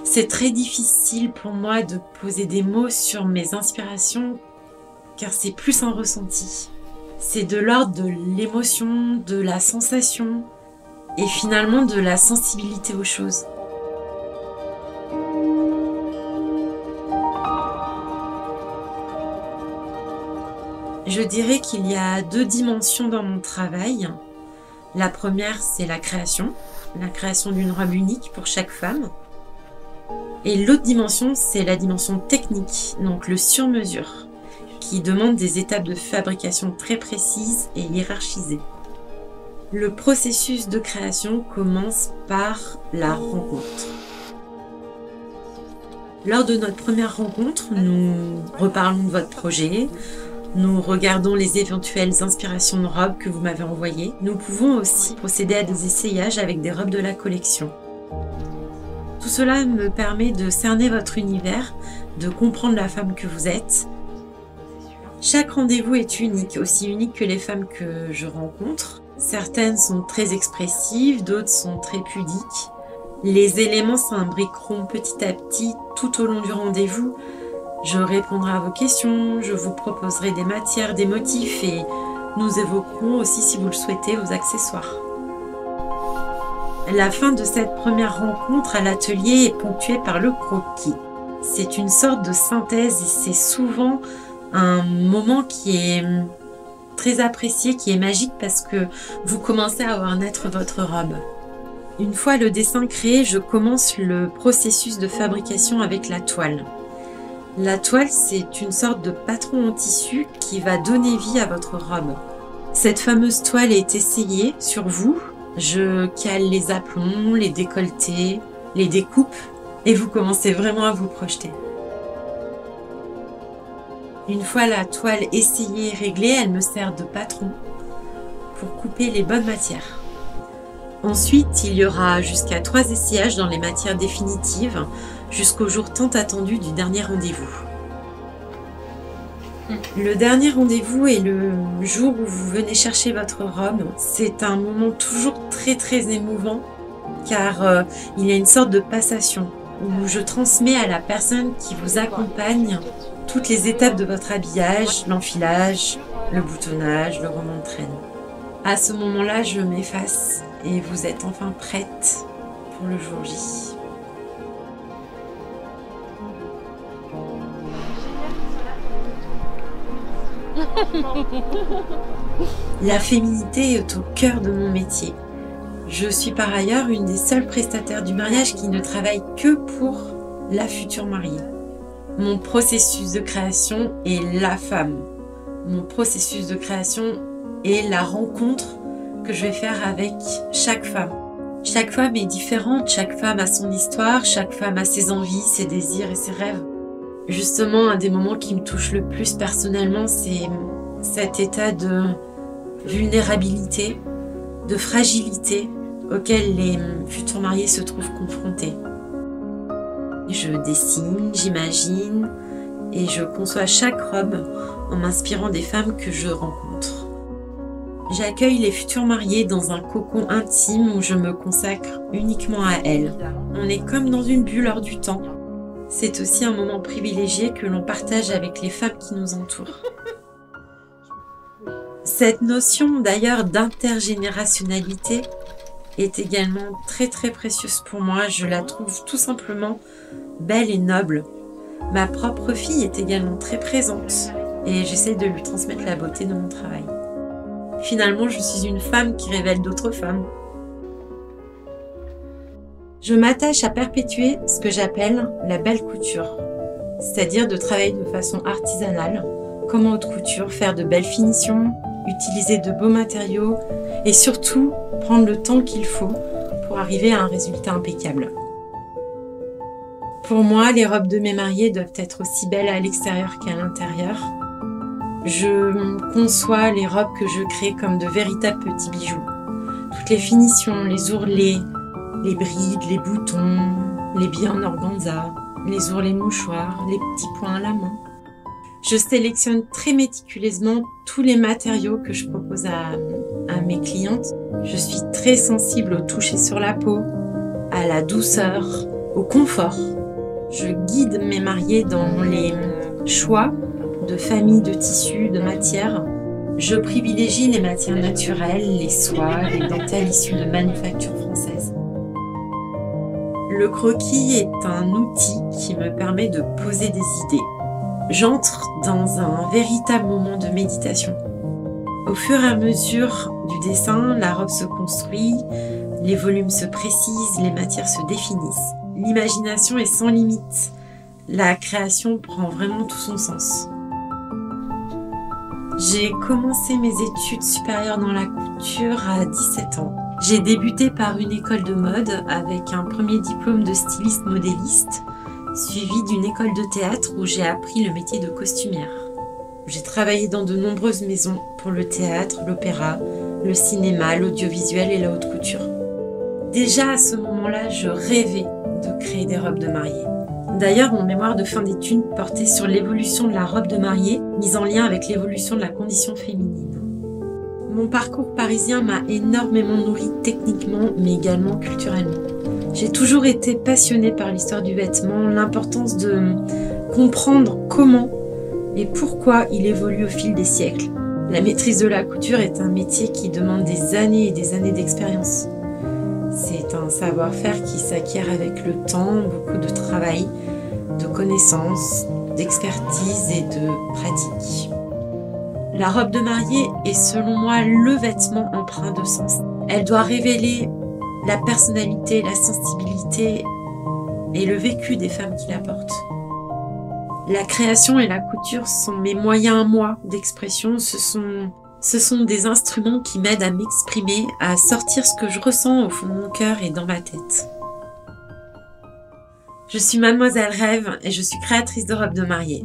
C'est très difficile pour moi de poser des mots sur mes inspirations car c'est plus un ressenti. C'est de l'ordre de l'émotion, de la sensation et finalement de la sensibilité aux choses. Je dirais qu'il y a 2 dimensions dans mon travail. La première, c'est la création d'une robe unique pour chaque femme. Et l'autre dimension, c'est la dimension technique, donc le sur-mesure, qui demande des étapes de fabrication très précises et hiérarchisées. Le processus de création commence par la rencontre. Lors de notre première rencontre, nous reparlons de votre projet, nous regardons les éventuelles inspirations de robes que vous m'avez envoyées. Nous pouvons aussi procéder à des essayages avec des robes de la collection. Tout cela me permet de cerner votre univers, de comprendre la femme que vous êtes. Chaque rendez-vous est unique, aussi unique que les femmes que je rencontre. Certaines sont très expressives, d'autres sont très pudiques. Les éléments s'imbriqueront petit à petit tout au long du rendez-vous. Je répondrai à vos questions, je vous proposerai des matières, des motifs et nous évoquerons aussi, si vous le souhaitez, vos accessoires. La fin de cette première rencontre à l'atelier est ponctuée par le croquis. C'est une sorte de synthèse et c'est souvent un moment qui est très apprécié, qui est magique parce que vous commencez à voir naître votre robe. Une fois le dessin créé, je commence le processus de fabrication avec la toile. La toile, c'est une sorte de patron en tissu qui va donner vie à votre robe. Cette fameuse toile est essayée sur vous. Je cale les aplombs, les décolletés, les découpes et vous commencez vraiment à vous projeter. Une fois la toile essayée et réglée, elle me sert de patron pour couper les bonnes matières. Ensuite, il y aura jusqu'à 3 essayages dans les matières définitives jusqu'au jour tant attendu du dernier rendez-vous. Le dernier rendez-vous est le jour où vous venez chercher votre robe. C'est un moment toujours très émouvant car il y a une sorte de passation où je transmets à la personne qui vous accompagne toutes les étapes de votre habillage, l'enfilage, le boutonnage, le roman de traîne. À ce moment-là, je m'efface et vous êtes enfin prête pour le jour J. La féminité est au cœur de mon métier. Je suis par ailleurs une des seules prestataires du mariage qui ne travaille que pour la future mariée. Mon processus de création est la femme. Mon processus de création est la rencontre que je vais faire avec chaque femme. Chaque femme est différente, chaque femme a son histoire, chaque femme a ses envies, ses désirs et ses rêves. Justement, un des moments qui me touche le plus personnellement, c'est cet état de vulnérabilité, de fragilité auquel les futurs mariés se trouvent confrontés. Je dessine, j'imagine et je conçois chaque robe en m'inspirant des femmes que je rencontre. J'accueille les futurs mariés dans un cocon intime où je me consacre uniquement à elles. On est comme dans une bulle hors du temps. C'est aussi un moment privilégié que l'on partage avec les femmes qui nous entourent. Cette notion d'ailleurs d'intergénérationnalité est également très précieuse pour moi. Je la trouve tout simplement belle et noble. Ma propre fille est également très présente et j'essaie de lui transmettre la beauté de mon travail. Finalement, je suis une femme qui révèle d'autres femmes. Je m'attache à perpétuer ce que j'appelle la belle couture, c'est-à-dire de travailler de façon artisanale, comme en haute couture, faire de belles finitions, utiliser de beaux matériaux et surtout prendre le temps qu'il faut pour arriver à un résultat impeccable. Pour moi, les robes de mes mariés doivent être aussi belles à l'extérieur qu'à l'intérieur. Je conçois les robes que je crée comme de véritables petits bijoux. Toutes les finitions, les ourlets, les brides, les boutons, les billes en organza, les ourlets mouchoirs, les petits points à la main. Je sélectionne très méticuleusement tous les matériaux que je propose à mes clientes. Je suis très sensible au toucher sur la peau, à la douceur, au confort. Je guide mes mariés dans les choix de famille, de tissus, de matières. Je privilégie les matières naturelles, les soies, les dentelles issues de manufactures françaises. Le croquis est un outil qui me permet de poser des idées. J'entre dans un véritable moment de méditation. Au fur et à mesure du dessin, la robe se construit, les volumes se précisent, les matières se définissent. L'imagination est sans limite. La création prend vraiment tout son sens. J'ai commencé mes études supérieures dans la couture à 17 ans. J'ai débuté par une école de mode avec un premier diplôme de styliste modéliste, suivi d'une école de théâtre où j'ai appris le métier de costumière. J'ai travaillé dans de nombreuses maisons pour le théâtre, l'opéra, le cinéma, l'audiovisuel et la haute couture. Déjà à ce moment-là, je rêvais de créer des robes de mariée. D'ailleurs, mon mémoire de fin d'études portait sur l'évolution de la robe de mariée, mise en lien avec l'évolution de la condition féminine. Mon parcours parisien m'a énormément nourri techniquement, mais également culturellement. J'ai toujours été passionnée par l'histoire du vêtement, l'importance de comprendre comment et pourquoi il évolue au fil des siècles. La maîtrise de la couture est un métier qui demande des années et des années d'expérience. C'est un savoir-faire qui s'acquiert avec le temps, beaucoup de travail, de connaissances, d'expertise et de pratique. La robe de mariée est selon moi le vêtement empreint de sens. Elle doit révéler la personnalité, la sensibilité et le vécu des femmes qui la portent. La création et la couture sont mes moyens à moi d'expression. Ce sont des instruments qui m'aident à m'exprimer, à sortir ce que je ressens au fond de mon cœur et dans ma tête. Je suis Mademoiselle Rêve et je suis créatrice de robes de mariée.